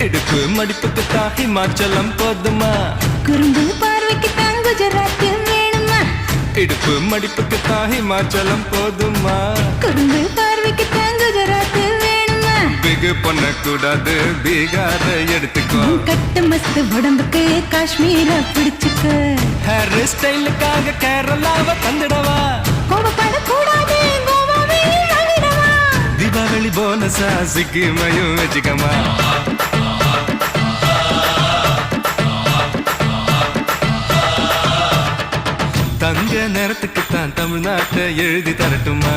இடுப்பு மடிப்புக்கு தான் ஹிமாச்சலம் போதுமா குறும்பு பார்வைக்கு தான் குஜராத் வேணுமா இடுப்பு மடிப்புக்கு தான் ஹிமாச்சலம் போதுமா குறும்பு பார்வைக்கு தான் குஜராத் வேணுமா பிகு பண்ணக்கூடாது பீகார எடுத்துக்கோ கட்டு மஸ்து உடம்புக்கு காஷ்மீர பிடிச்சுக்க ஹேர் ஸ்டைலுக்காக கேரளாவை தந்துடவா கோபப்படக்கூடாது கோவாவே வாங்கிடவா தீபாவளி போனஸா சிக்கிமையும் வச்சுக்கமா தங்க நேரத்துக்கு தான் தமிழ்நாட்டை எழுதி தரட்டுமா